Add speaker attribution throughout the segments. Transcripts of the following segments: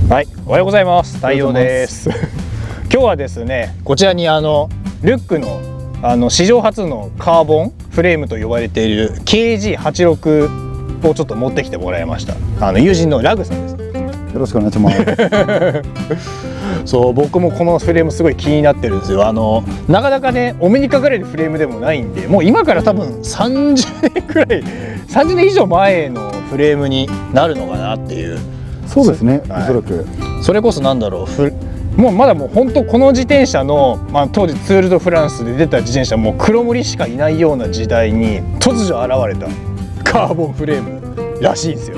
Speaker 1: はい、おはようございます。太陽です。今日はですね、こちらにルックの史上初のカーボンフレームと呼ばれている KG86 をちょっと持ってきてもらいました。友人のラグさんです。
Speaker 2: よろしくお願いします。
Speaker 1: そう、僕もこのフレームすごい気になってるんですよ。なかなかね、お目にかかれるフレームでもないんで、もう今から多分30年くらい、30年以上前のフレームになるのかなっていう。
Speaker 2: そうですね、
Speaker 1: はい、
Speaker 2: おそらく
Speaker 1: それこそなんだろう、もうまだもう本当この自転車の、当時ツール・ド・フランスで出た自転車もう黒森しかいないような時代に突如現れたカーボンフレームらしいんですよ。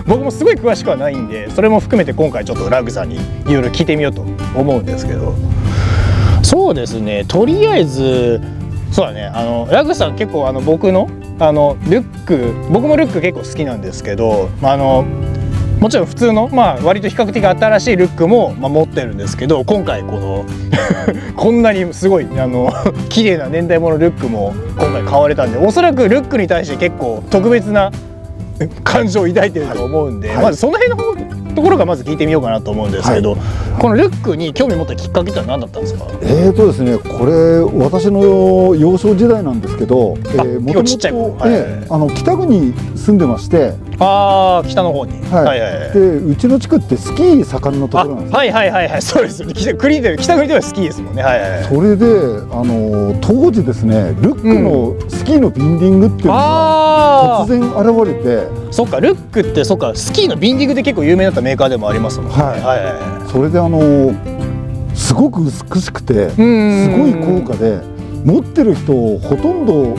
Speaker 1: 僕もすごい詳しくはないんで、それも含めて今回ちょっとラグさんにいろいろ聞いてみようと思うんですけど。そうですね、とりあえずそうだね、ラグさん結構僕のルック、僕もルック結構好きなんですけど、もちろん普通の、割と比較的新しいルックも、持ってるんですけど、今回このこんなにすごい綺麗な年代物のルックも今回買われたんで、おそらくルックに対して結構特別な感情を抱いてると思うんで、はい、まずその辺のところがまず聞いてみようかなと思うんですけど、はい、このルックに興味持ったきっかけって何だったんですか？
Speaker 2: ですね、これ私の幼少時代なんですけど、もともと北国に住んでまして、
Speaker 1: 北の方に、
Speaker 2: でうちの地区ってスキー盛んなところなんです
Speaker 1: よ。そうですよね。北国ではスキーですもんね。
Speaker 2: それで当時ですね、ルックのスキーのビンディングっていうのが突然現れて、
Speaker 1: そっか、ルックってそっか、スキーのビンディングで結構有名だったメーカーでもありますもんね。
Speaker 2: それですごく美しくてすごい高価で、持ってる人ほとんど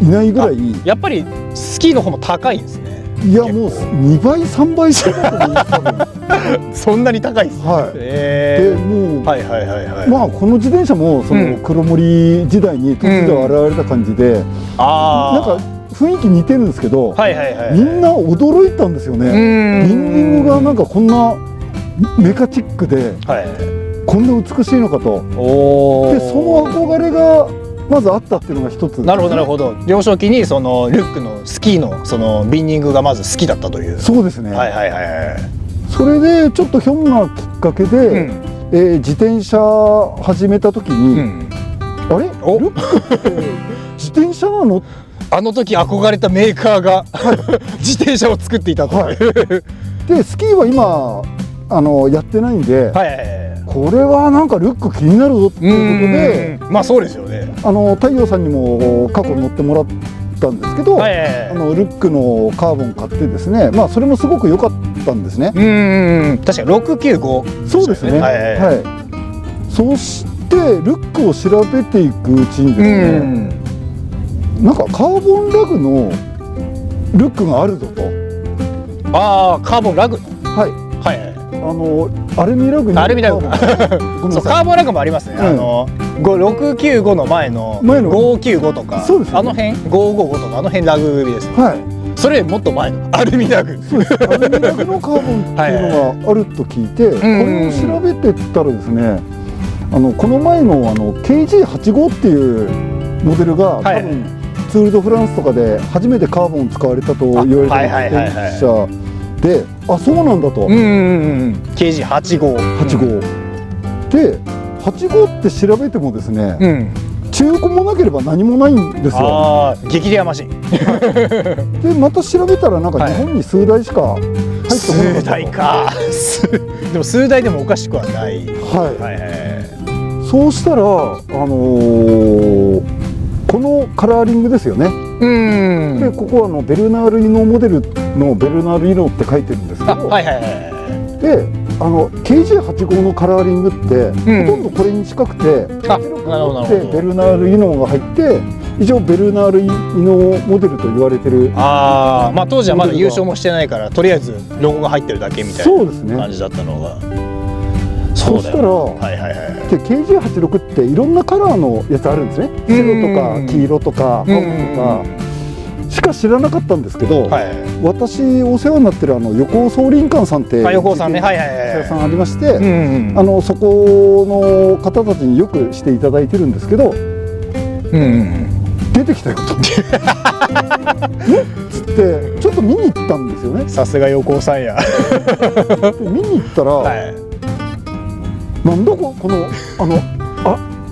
Speaker 2: いないぐらい。
Speaker 1: やっぱりスキーの方も高いんですね。
Speaker 2: いや、もう2倍3倍してると思います。多分
Speaker 1: そんなに高いです。
Speaker 2: でもうこの自転車もその黒森時代に突如現れた感じで、なんか雰囲気似てるんですけど、みんな驚いたんですよね。ビンディングがなんかこんなメカチックで、こんな美しいのかと。でその憧れがまずあったっていうのが一つ。
Speaker 1: なるほどなるほど。幼少期にそのルックのスキーのそのビンディングがまず好きだったという。
Speaker 2: そうですね。それでちょっとひょんなきっかけで、自転車始めた時に、あれルックって自転車なの？
Speaker 1: あの時憧れたメーカーが自転車を作っていたと。
Speaker 2: でスキーは今やってないんで、これはなんかルック気になるぞっていうことで、
Speaker 1: そうですよね。
Speaker 2: 太陽さんにも過去乗ってもらったんですけど、ルックのカーボン買ってですね、それもすごく良かったんですね。
Speaker 1: 確か695。
Speaker 2: そうですね。そしてルックを調べていくうちにですね、なんかカーボンラグのルックがあるぞと。
Speaker 1: カーボンラグの。
Speaker 2: アルミラグに。
Speaker 1: アルミラグ。そう、カーボンラグもありますね。695の前の595とか、あの辺555とかあの辺ラグ組です。それもっと前のアルミラグ。
Speaker 2: そうです。アルミラグのカーボンっていうのがあると聞いて、これを調べてったらですね、この前のKG85 っていうモデルが多分ツール・ド・フランスとかで初めてカーボン使われたと言われている自転車で、そうなんだと。KG85 で85って調べてもですね、中古もなければ何もないんですよ。
Speaker 1: 激レアマシン。
Speaker 2: でまた調べたらなんか日本に数台しか入ってこなかった。
Speaker 1: 数台か。でも数台でもおかしくはない。
Speaker 2: そうしたらこのカラーリングですよね。でここはベルナール・イノモデルのベルナール・イノって書いてるんですけど、でKG85 のカラーリングってほとんどこれに近くて、ベルナール・イノが入って、一応ベルナール・イノモデルと言われてる。
Speaker 1: 当時はまだ優勝もしてないから、とりあえずロゴが入ってるだけみたいな感じだったのが。
Speaker 2: そしたらKG86 っていろんなカラーのやつあるんですね。白とか黄色とか青とかしか知らなかったんですけど、私お世話になってる横尾総林館さんって
Speaker 1: 横尾さんね、
Speaker 2: さんありまして、そこの方たちによくしていただいてるんですけど、出てきたよとつってちょっと見に行ったんですよね。
Speaker 1: さすが横尾さんや。
Speaker 2: 見に行ったら、はい、なんだこの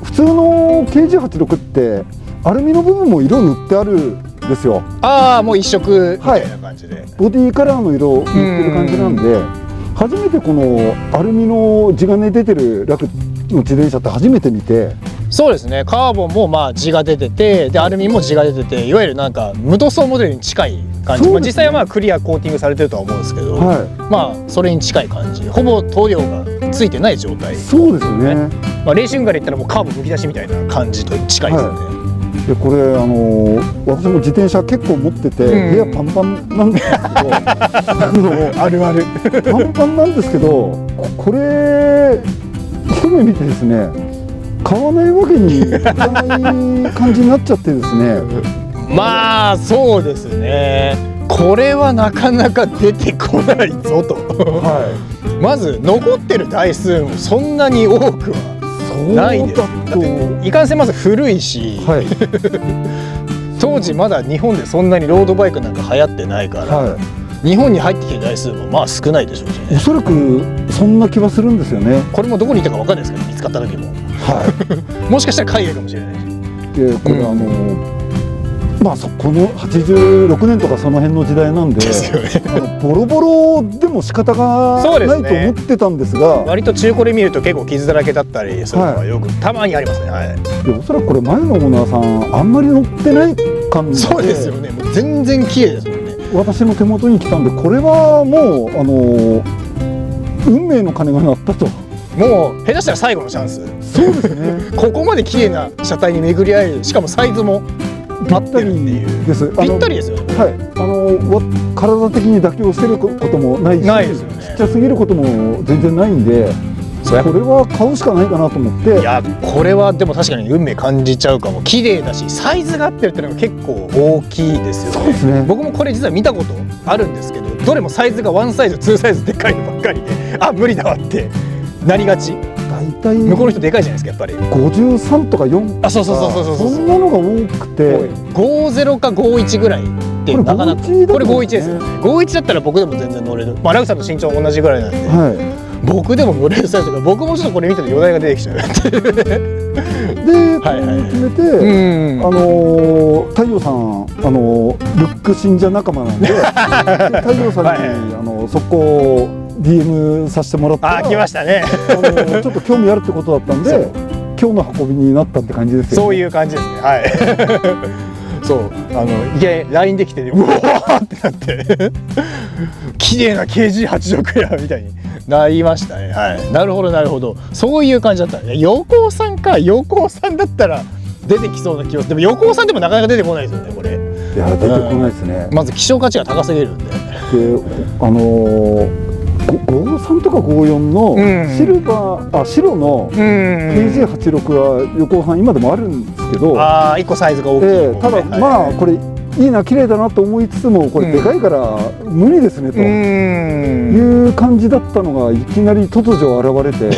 Speaker 2: 普通の KG86 ってアルミの部分も色塗ってあるんですよ。
Speaker 1: ああ、もう一色みたいな感じで、はい、
Speaker 2: ボディカラーの色塗ってる感じなんで、初めてこのアルミの地金出てるラクの自転車って初めて見て。
Speaker 1: そうですね、カーボンもまあ地が出てて、でアルミも地が出てて、いわゆるなんか無塗装モデルに近い感じ、まあ、実際はまあクリアコーティングされてるとは思うんですけど、はい、まあそれに近い感じ、ほぼ塗料がついてない状態、
Speaker 2: そうですよね、
Speaker 1: まあ、レーシングカーで言ったらもうカーボンむき出しみたいな感じと近いですよね。はい、
Speaker 2: でこれ私も自転車結構持ってて、部屋パンパンなんですけど
Speaker 1: あるある
Speaker 2: パンパンなんですけど、これ一目見てですね、買わないわけにいかない感じになっちゃってですね。
Speaker 1: まあそうですね、これはなかなか出てこないぞと、はい、まず残ってる台数もそんなに多くはないです。だっていかんせんまず古いし、はい、当時まだ日本でそんなにロードバイクなんか流行ってないから、はい、日本に入ってきてる台数もまあ少ないでしょうしね。お
Speaker 2: そらくそんな気はするんですよね。
Speaker 1: これもどこにいたか分かんないですけど、見つかった時も、はい、もしかしたら海外かもしれないし。
Speaker 2: でこれまあこの86年とかその辺の時代なんで、ボロボロでも仕方がないと思ってたんですが、
Speaker 1: 割と中古で見ると結構傷だらけだったりするのがよくたまにありますね。はい、
Speaker 2: でおそらくこれ前のオーナーさんあんまり乗ってない感じで、
Speaker 1: そうですよね、もう全然綺麗ですもんね。
Speaker 2: 私の手元に来たんで、これはもう運命の鐘が鳴ったと。
Speaker 1: もう下手したら最後のチャンス。
Speaker 2: そうですね
Speaker 1: ここまで綺麗な車体に巡り合える、しかもサイズもぴったり
Speaker 2: です。
Speaker 1: ぴったりですよね。
Speaker 2: はい、体的に妥協してることもないし、
Speaker 1: ないですよね、
Speaker 2: ちっちゃすぎることも全然ないんで、これは買うしかないかなと思って。
Speaker 1: いやこれはでも確かに運命感じちゃうかも。綺麗だしサイズが合ってるっていうのが結構大きいですよね。
Speaker 2: そうですね、
Speaker 1: 僕もこれ実は見たことあるんですけど、どれもサイズが1サイズ2サイズでかいのばっかりで、あ無理だわってなりがち。
Speaker 2: 大体
Speaker 1: 向こうの人でかいじゃないですか、やっぱり
Speaker 2: 53とか4とか、
Speaker 1: そう
Speaker 2: そんなのが多くて、
Speaker 1: 50か51ぐらいってなかなか、これ51ですよね。51だったら僕でも全然乗れる。まあラグさんと身長同じぐらいなんで、はい、僕でも乗れるサイズが、僕もちょっとこれ見てて余談が出てきちゃうで、
Speaker 2: これに決めて、太陽さんルック信者仲間なんで太陽さんに速攻DM させてもらって、
Speaker 1: 来ましたね
Speaker 2: ちょっと興味あるってことだったんで、今日の運びになったって感じですよね。
Speaker 1: そういう感じですね。はいそういきなり LINE できて、うわーってなって綺麗な KG86 やみたいになりましたね。はい、なるほどなるほど、そういう感じだったね。横尾さんか、横尾さんだったら出てきそうな気がする。でも横尾さんでもなかなか出てこないですよね、これ。
Speaker 2: いや出てこないですね。
Speaker 1: まず希少価値が高すぎるんで。
Speaker 2: 53とか54の白の KG86 は横尾さん今でもあるんですけど、
Speaker 1: 1個サイズが大きい、
Speaker 2: ただまあこれいいな綺麗だなと思いつつも、これでかいから無理ですねという感じだったのが、いきなり突如現れて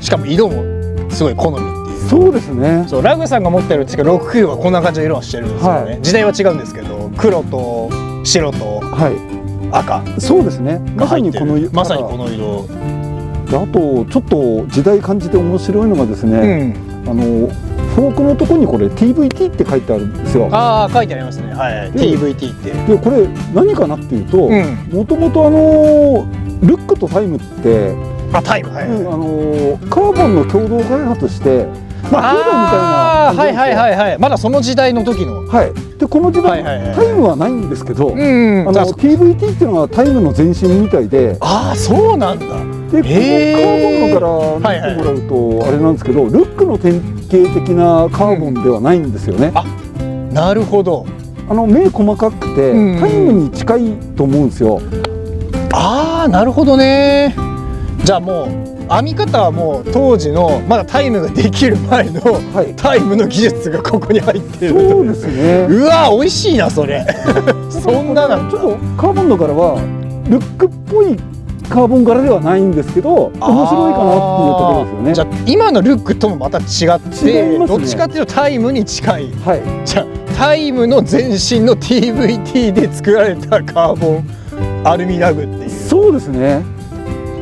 Speaker 1: しかも色もすごい好みっていう。
Speaker 2: そうですね、
Speaker 1: そうラグさんが持ってるっていうか69はこんな感じの色はしてるんですよね。はい、時代は違うんですけど、黒と白と、はい、赤、
Speaker 2: そうですね、まさにこの
Speaker 1: 色。
Speaker 2: あとちょっと時代感じて面白いのがですね、フォークのところにこれ TVT って書いてあるんですよ。
Speaker 1: ああ書いてありますね。はい、TVT って。
Speaker 2: でこれ何かなっていうと、もともとルックとタイムって、
Speaker 1: タイム、はい、
Speaker 2: カーボンの共同開発して、まあ
Speaker 1: はい、まだその時代の時の。
Speaker 2: はい。でこの時代タイムはないんですけど、TVT っていうのはタイムの前身みたいで。
Speaker 1: ああそうなんだ。
Speaker 2: でこのカーボンの柄見てもらうとあれなんですけど、ルックの典型的なカーボンではないんですよね。
Speaker 1: あ、なるほど。
Speaker 2: 目細かくてタイムに近いと思うんですよ。
Speaker 1: ああなるほどね。じゃあもう編み方はもう当時のまだタイムができる前のタイムの技術がここに入ってる。
Speaker 2: そうですね。
Speaker 1: うわ美味しいなそれそんななん
Speaker 2: ちょっとカーボンの柄はルックっぽいカーボン柄ではないんですけど、面白いかなっていうところですよね。
Speaker 1: じゃあ今のルックともまた違って、どっちかっていうとタイムに近い、じゃあタイムの前身の TVT で作られたカーボンアルミラグっていう。
Speaker 2: そうですね。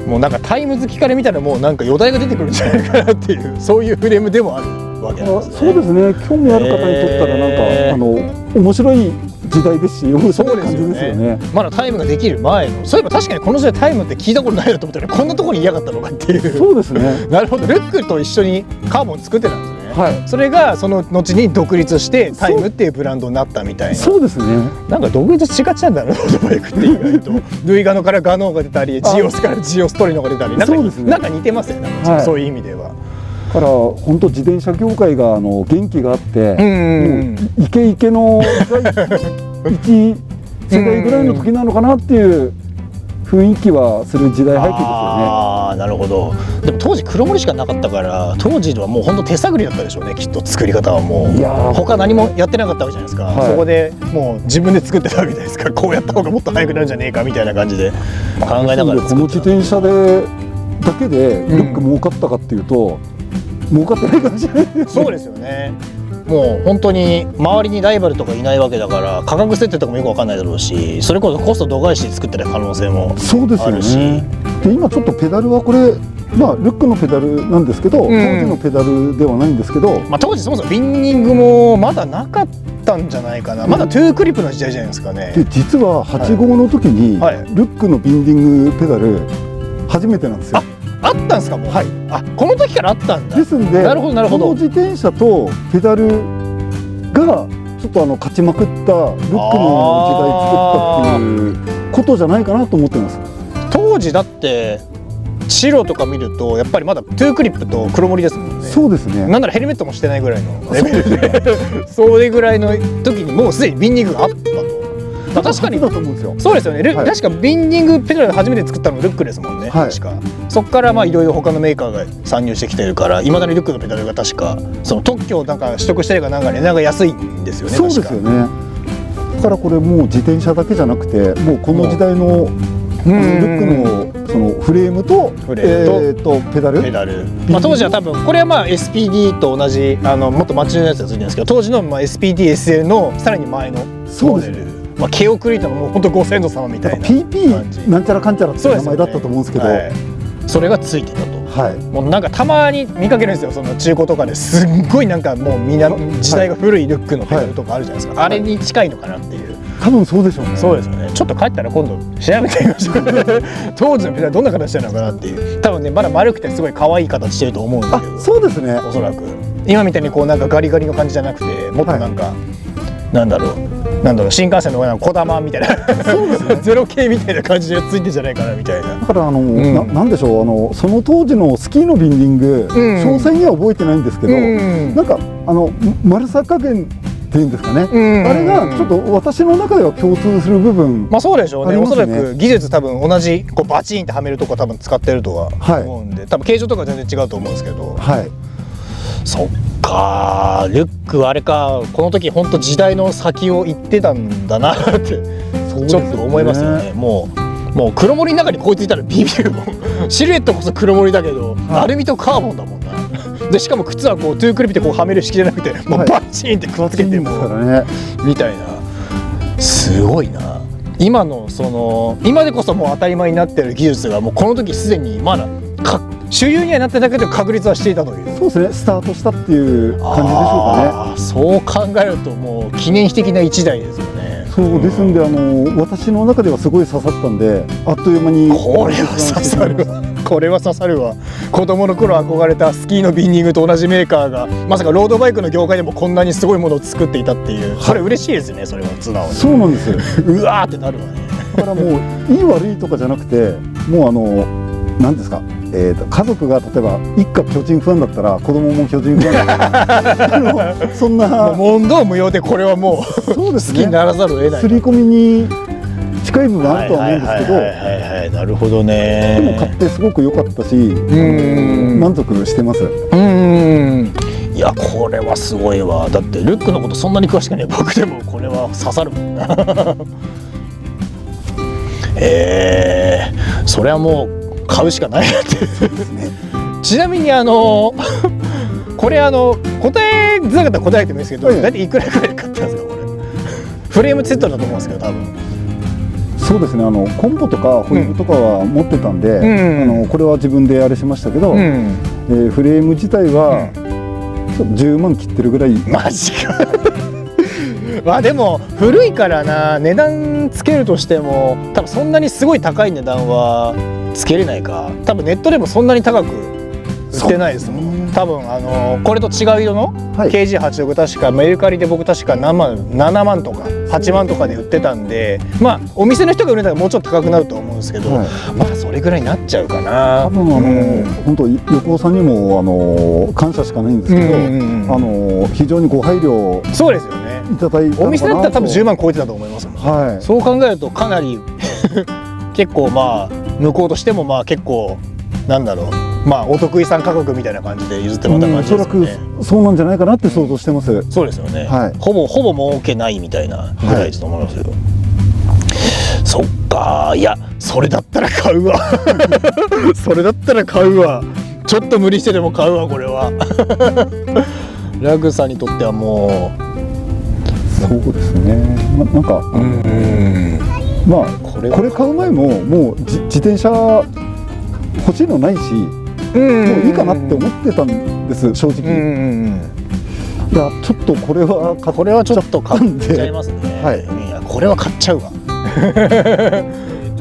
Speaker 1: もうなんかタイム好きから見たらもうなんか余題が出てくるんじゃないかなっていう、そういうフレームでもあるわけなんですね。
Speaker 2: そうですね。興味ある方にとったらなんか面白い時代ですし、面白い感じですよね。
Speaker 1: まだタイムができる前の、そういえば確かにこの時代タイムって聞いたことないなと思ったら、こんなところに嫌がったのかっていう。
Speaker 2: そうですね。
Speaker 1: なるほど、ルックと一緒にカーボン作ってたんですね。それがその後に独立してタイムっていうブランドになったみたいな。
Speaker 2: そうですね。
Speaker 1: なんか独立しがちなんだな、ロードバイクって意外とルイガノからガノーが出たり、ジオスからジオストリノが出たり、なんか似てますよね、そういう意味では。
Speaker 2: だから本当自転車業界が元気があって、イケイケの1世代ぐらいの時なのかなっていう雰囲気はする時代背景ですよね。
Speaker 1: ああ、なるほど。でも当時黒森しかなかったから、当時はもう本当手探りだったでしょうね、きっと作り方はもう。他何もやってなかったわけじゃないですか。そこでもう自分で作ってたわけじゃないですか。こうやった方がもっと速くなるんじゃねえかみたいな感じで考えながら作ってた。
Speaker 2: この自転車でだけでルック儲かったかっていうと、儲かってないかもしれないですね。
Speaker 1: そうですよね。もう本当に周りにライバルとかいないわけだから、価格設定とかもよく分かんないだろうし、それこそコスト度外視で作ってる可能性もあるし。
Speaker 2: そうですよね。で今ちょっとペダルはこれ、まあルックのペダルなんですけど、当時のペダルではないんですけど、
Speaker 1: 当時そもそもビンディングもまだなかったんじゃないかな。まだトゥークリップの時代じゃないですかね。
Speaker 2: で実は8号の時にルックのビンディングペダル初めてなんですよ。
Speaker 1: あったんですか、もう。あ、この時からあったんだ。
Speaker 2: ですんで、この自転車とペダルがちょっと勝ちまくったルックの時代作ったっていうことじゃないかなと思ってます。
Speaker 1: 当時だって白とか見るとやっぱりまだトゥークリップと黒森ですもんね。
Speaker 2: そうですね。
Speaker 1: なんならヘルメットもしてないぐらいのレベルでそれぐらいの時にもうすでにビンディングがあったと。確かにそうですよね。確かビンディングペダル初めて作ったのルックですもんね。確かそこからいろいろ他のメーカーが参入してきてるから、いまだにルックのペダルが確かその特許をなんか取得してるかなんか値段が安いんですよね。
Speaker 2: そうですよね。だからこれもう自転車だけじゃなくて、もうこの時代のルックのそのフレームとペダル。
Speaker 1: 当時は多分これはSPD と同じもっとマッチのやつがついてるんですけど、当時のSPD-SL のさらに前のモデル。ケオクリートのもう本当ご先祖様みたいな
Speaker 2: PP なんちゃらかんちゃらって名前だったと思うんですけど、
Speaker 1: それがついてたと。もうなんかたまに見かけるんですよ、その中古とかですっごいなんかもう時代が古いルックのペダルとかあるじゃないですか。あれに近いのかなっていう。
Speaker 2: 多分そうでしょうね。
Speaker 1: そうですよね。ちょっと帰ったら今度調べてみましょう。当時のペダルどんな形してるのかなっていう。多分ね、まだ丸くてすごい可愛い形してると思うんだけど。
Speaker 2: そうですね。
Speaker 1: おそらく今みたいにこうなんかガリガリの感じじゃなくて、もっとなんかなんだろう新幹線のこだまみたいなゼロ系みたいな感じでついてんじゃないかなみたいな。だ
Speaker 2: からなんでしょう、その当時のスキーのビンディング、詳細には覚えてないんですけど、なんか丸さ加減っていうんですかね、あれがちょっと私の中では共通する部分。
Speaker 1: そうでしょうね。おそらく技術多分同じこうバチンってはめるとこ多分使ってるとは思うんで、多分形状とか全然違うと思うんですけど。そっか、ルックはあれか、この時本当時代の先を行ってたんだなってちょっと思いますよね。もう黒森の中にこいついたらビビるもん。シルエットこそ黒森だけど、アルミとカーボンだもんな。でしかも靴はこうトゥークリップでこうはめる式じゃなくて、もうバッチンってくっつけてもみたいな。すごいな。今の今でこそもう当たり前になってる技術がもうこの時すでにまだ主流にはなってたけど確立はしていたという。
Speaker 2: そうですね。スタートしたっていう感じでしょうかね。
Speaker 1: そう考えるともう記念碑的な一台ですよね。
Speaker 2: そうですんで、私の中ではすごい刺さったんで、あっという間に
Speaker 1: これは刺さるわ。これは刺さるわ。子供の頃憧れたスキーのビンディングと同じメーカーがまさかロードバイクの業界でもこんなにすごいものを作っていたっていう、それ嬉しいですね。それは素直に。
Speaker 2: そうなんですよ。
Speaker 1: うわーってなるわね。
Speaker 2: だからもういい悪いとかじゃなくて、もう何ですか、家族が例えば一家巨人ファンだったら子供も巨人ファンだったらそんな
Speaker 1: 問答無用で、これはもう好きにならざるを得ない。
Speaker 2: 刷り込みに近い部分あるとは思うんですけど、
Speaker 1: なるほどね。
Speaker 2: でも買ってすごく良かったし、満足してます。
Speaker 1: いや、これはすごいわ。だってルックのことそんなに詳しくない僕でもこれは刺さるもんな。それはもう買うしかないなってちなみにこれ答えづらかったら答えてもいいですけど、大体いくらくらいで買ったんですかこれ。フレームセットだと思うんですけど多分。
Speaker 2: そうですね、コンポとかホイールとかは持ってたんで、これは自分であれしましたけど、フレーム自体は10万切ってるぐらい。
Speaker 1: マジかまあでも古いからな、値段つけるとしても多分そんなにすごい高い値段はつけれないか。多分ネットでもそんなに高く売ってないですもん。多分これと違う色の KG86 確かメルカリで僕確か7万とか8万とかで売ってたんで、まあお店の人が売れたらもうちょっと高くなると思うんですけど、まあそれぐらいになっちゃうかな。
Speaker 2: 多分本当横尾さんにも感謝しかないんですけど、非常にご配慮
Speaker 1: そうですよね
Speaker 2: いただいたのかなと。
Speaker 1: お店だったら多分10万超えてたと思いますもん。はい、そう考えるとかなり結構まあ向こうとしてもまあ結構なんだろう、まあお得意さん価格みたいな感じで譲ってもらった感じですね。
Speaker 2: おそらくそうなんじゃないかなって想像してます。
Speaker 1: そうですよね、ほぼ儲けないみたいなぐらいだと思いますよ、そっか。いやそれだったら買うわそれだったら買うわ。ちょっと無理してでも買うわこれはラグさんにとってはもう
Speaker 2: そうですね、なんかまあこれ買う前ももう自転車欲しいのないし、もういいかなって思ってたんです正直。いやちょっとこれはちょっと買っちゃいますね。いやこれは買っちゃうわ
Speaker 3: ち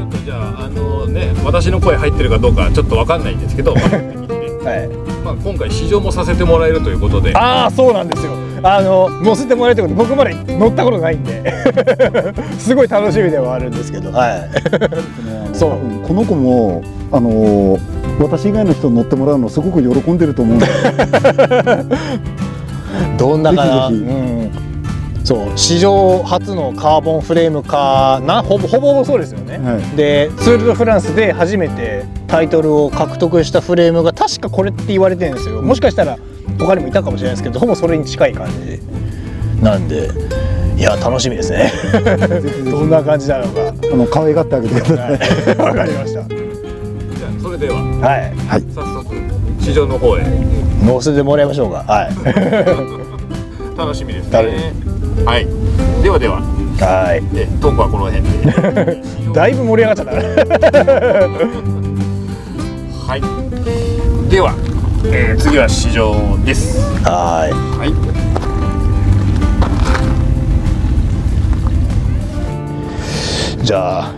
Speaker 3: ょっとじゃあね、私の声入ってるかどうかちょっと分かんないんですけど、まあ今回試乗もさせてもらえるということで。
Speaker 1: ああそうなんですよ。乗せてもらえるということで僕まだ乗ったことないんですごい楽しみではあるんですけど、
Speaker 2: そうこの子も私以外の人に乗ってもらうのすごく喜んでると思うんで
Speaker 1: どんなかな。そう史上初のカーボンフレームカーほぼそうですよね、でツール・ド・フランスで初めてタイトルを獲得したフレームが確かこれって言われてるんですよ。もしかしたら他にもいたかもしれないですけど、ほぼそれに近い感じなんで、いや楽しみですねどんな感じなのか
Speaker 2: 可愛がってあげてください。
Speaker 1: わかりました。
Speaker 3: じゃあそれでは早速試乗の方へ
Speaker 1: 乗せてもらいましょうか。
Speaker 3: 楽しみですね。はい、ではトークはこの辺で
Speaker 1: だいぶ盛り上がっちゃった
Speaker 3: はい、では、次は試乗です。
Speaker 1: じゃあ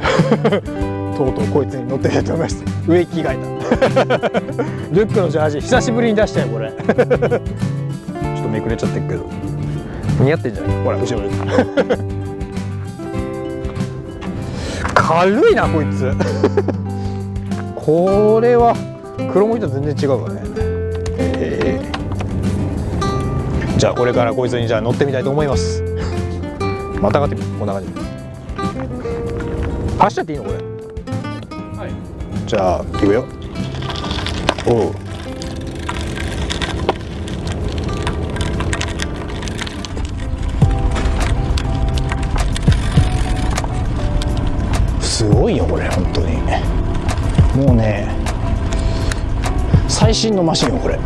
Speaker 1: とうとうこいつに乗ってみたいと思います。上着替えたルックのジャージ久しぶりに出したよこれちょっとめくれちゃってるけど似合ってんじゃないほら後ろで軽いなこいつこれは黒森と全然違うわね。じゃあこれからこいつにじゃあ乗ってみたいと思います。またがってみる。こんな感じ走っちゃっていいのこれ。じゃあ行くよ。おうすごいよこれ本当に。もうね最新のマシンよこれ。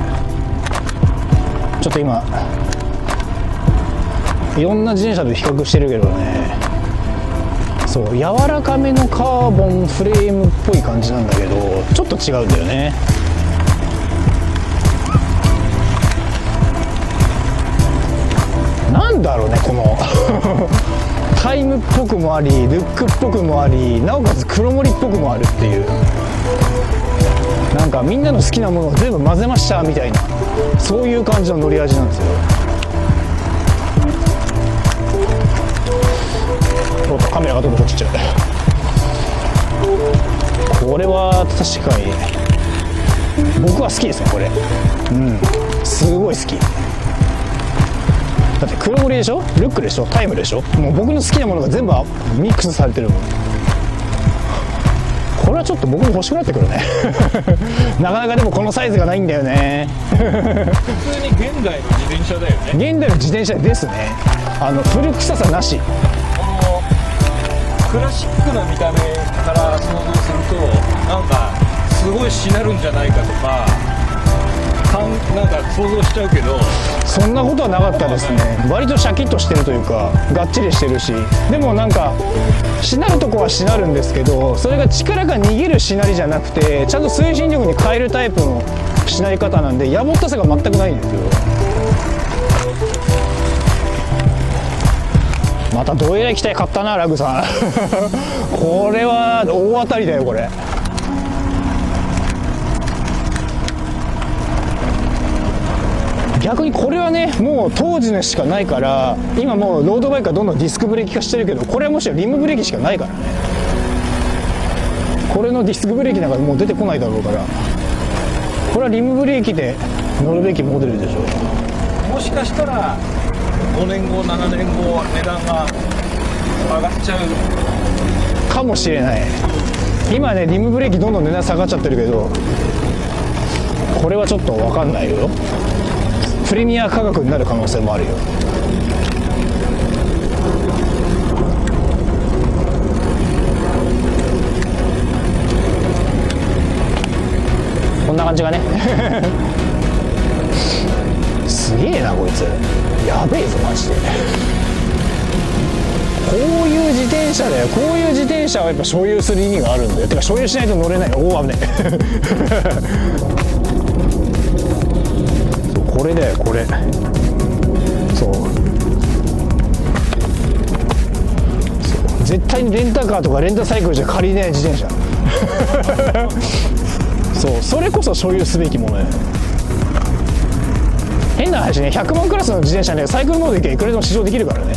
Speaker 1: ちょっと今いろんな自転車と比較してるけどね、そう柔らかめのカーボンフレームっぽい感じなんだけどちょっと違うんだよね。なんだろうねこのタイムっぽくもありルックっぽくもありなおかつ黒森っぽくもあるっていう、なんかみんなの好きなものを全部混ぜましたみたいなそういう感じの乗り味なんですよ。おっとカメラがどんどんこっち行っちゃう。これは確かに僕は好きですねこれ。すごい好き。だって黒森でしょルックでしょタイムでしょ、もう僕の好きなものが全部ミックスされてるもん。これはちょっと僕も欲しくなってくるねなかなかでもこのサイズがないんだよね
Speaker 3: 普通に現代の自転車だよね。
Speaker 1: 現代の自転車ですね。古臭さなし。
Speaker 3: クラシックな見た目から想像するとなんかすごいしなるんじゃないかとかなんか想像しちゃうけど、
Speaker 1: そんなことはなかったですね。割とシャキッとしてるというかがっちりしてるし、でもなんかしなるとこはしなるんですけど、それが力が逃げるしなりじゃなくてちゃんと推進力に変えるタイプのしなり方なんで、やぼったさが全くないんですよ。またどえらい機体買ったなラグさんこれは大当たりだよこれ。逆にこれはねもう当時のしかないから、今もうロードバイクはどんどんディスクブレーキ化してるけど、これはむしろリムブレーキしかないからね。これのディスクブレーキなんかもう出てこないだろうから、これはリムブレーキで乗るべきモデルでしょう。
Speaker 3: もしかしたら5年後7年後値段が上がっちゃう
Speaker 1: かもしれない。今ねリムブレーキどんどん値段下がっちゃってるけど、これはちょっと分かんないよ。プレミア価格になる可能性もあるよ。こんな感じがねすげえなこいつ、やべえぞマジで。こういう自転車だよ。こういう自転車はやっぱ所有する意味があるんだよ。てか所有しないと乗れない。おお危ねそうこれだよこれ。そう絶対にレンタカーとかレンタサイクルじゃ借りれない自転車そうそれこそ所有すべきものね。変な話ね、100万クラスの自転車ね、サイクルモードでいけばいくらでも試乗できるからね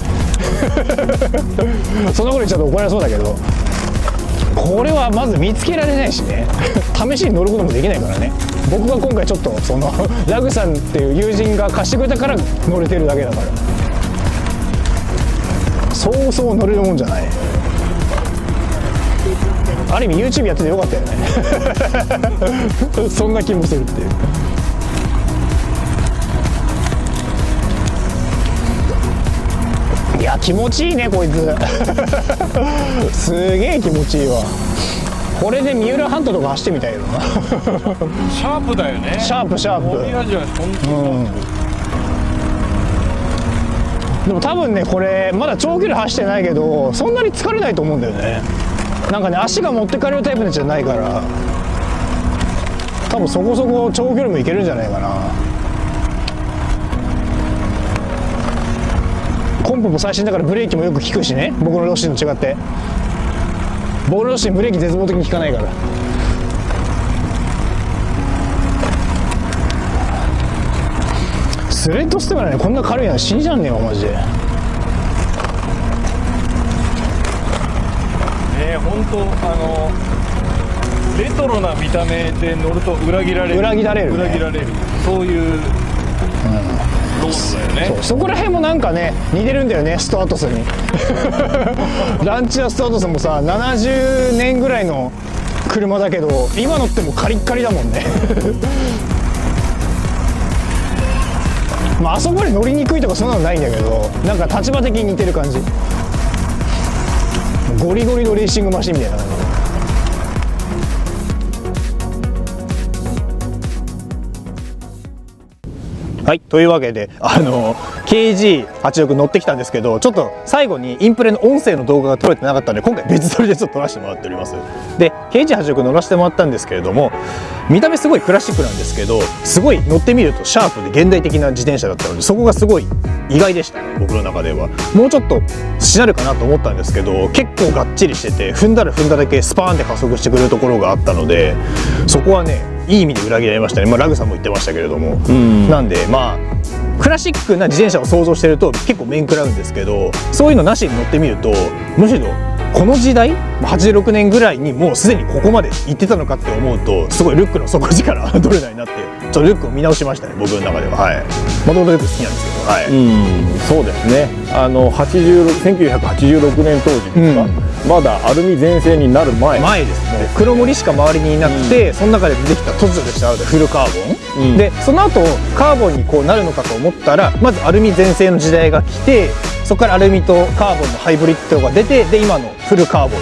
Speaker 1: そんなこと言っちゃうと怒られそうだけど、これはまず見つけられないしね試しに乗ることもできないからね。僕が今回ちょっとそのラグさんっていう友人が貸してくれたから乗れてるだけだから、そうそう乗れるもんじゃない。ある意味 YouTube やっててよかったよねそんな気もするっていう。いや気持ちいいねこいつすげえ気持ちいいわ。これで三浦半島とか走ってみたいよな
Speaker 3: シャープだよね。
Speaker 1: シャープシャープ。でも多分ねこれまだ長距離走ってないけどそんなに疲れないと思うんだよね。なんかね足が持ってかれるタイプのやつじゃないから、多分そこそこ長距離もいけるんじゃないかな。コンポも最新だからブレーキもよく効くしね、僕のロッシーと違って。僕のロッシーブレーキ絶望的に効かないから。スレッドステムはねこんな軽いの死んじゃんねえわマジで。
Speaker 3: 本当レトロな見た目で乗ると裏切られる、そういう、ロードだよね。
Speaker 1: そこら辺もなんかね似てるんだよねストアトスにランチやストアトスもさ70年ぐらいの車だけど今乗ってもカリッカリだもんねまああそこまで乗りにくいとかそんなのないんだけど、なんか立場的に似てる感じ。ゴリゴリのレーシングマシンみたいな感じ。はい、というわけでKG86 乗ってきたんですけど、ちょっと最後にインプレの音声の動画が撮れてなかったので今回別撮りでちょっと撮らせてもらっております。で KG86 乗らせてもらったんですけれども、見た目すごいクラシックなんですけど、すごい乗ってみるとシャープで現代的な自転車だったので、そこがすごい意外でしたね僕の中では。もうちょっとしなるかなと思ったんですけど、結構がっちりしてて踏んだら踏んだだけスパーンって加速してくれるところがあったので、そこはねいい意味で裏切られましたね。ラグさんも言ってましたけれども、なんでまあクラシックな自転車を想像してると結構面食らうんですけど、そういうのなしに乗ってみるとむしろこの時代86年ぐらいにもうすでにここまで行ってたのかって思うと、すごいルックの底力取れないなって、ちょっとルックを見直しましたね僕の中では。はい、もともとよく好きなんですけど、はい、
Speaker 4: そうですね。1986年当時ですか、まだアルミ全盛になる前
Speaker 1: ですね。黒森しか周りにいなくて、その中で出てきた突如でしたフルカーボン、でその後カーボンにこうなるのかと思ったら、まずアルミ全盛の時代が来て、そこからアルミとカーボンのハイブリッドが出て、で今のフルカーボン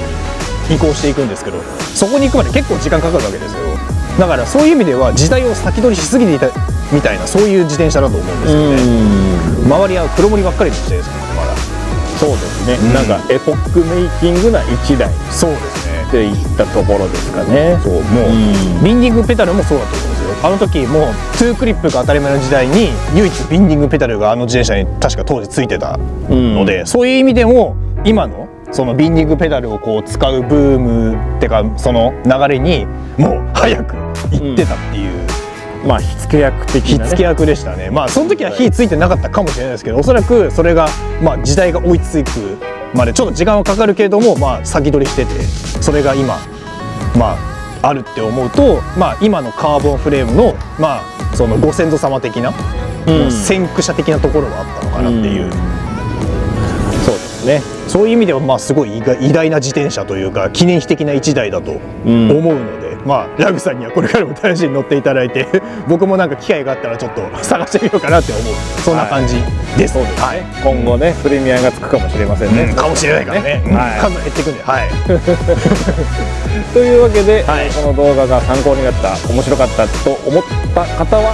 Speaker 1: に移行していくんですけど、そこに行くまで結構時間かかるわけですよ。だからそういう意味では時代を先取りしすぎていたみたいな、そういう自転車だと思うんですよね。周りは黒森ばっかりの時代ですね、まだ。
Speaker 4: そうですね、なんかエポックメイキングな1台
Speaker 1: そうですね
Speaker 4: っていったところですかね。
Speaker 1: そう、もうビンディングペダルもそうだと思うんですよ。あの時もう2クリップが当たり前の時代に唯一ビンディングペダルがあの自転車に確か当時ついてたので、そういう意味でも今のそのビンディングペダルをこう使うブームってか、その流れにもう早く行ってたっていう、
Speaker 4: まあ火付け役的な、ね、
Speaker 1: 火付け役でしたね。まあその時は火ついてなかったかもしれないですけど、おそらくそれがまあ時代が追いつくまでちょっと時間はかかるけれども、まあ先取りしてて、それが今まああるって思うと、まあ今のカーボンフレームのまあそのご先祖様的な、先駆者的なところはあったのかなっていう、そうですね。そういう意味ではまあすごい偉大な自転車というか記念碑的な一台だと思うので、まあラグさんにはこれからも試しに乗っていただいて僕もなんか機会があったらちょっと探してみようかなって思う、そんな感じです。
Speaker 4: そうですね、はい、今後ねプレミアがつくかもしれませんね、
Speaker 1: かもしれないからね、数減っていくんで、
Speaker 4: というわけで、この動画が参考になった、面白かったと思った方は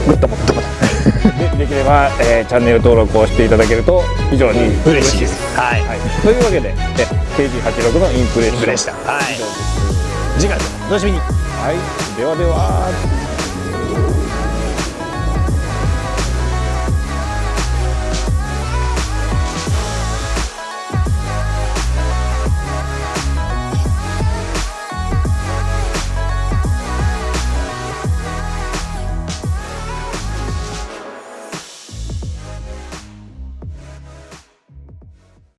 Speaker 4: グッドボタンできれば、チャンネル登録をしていただけると非常に嬉しいです。というわけで KG86 のインプレッションでした。次回お楽しみに。ではでは。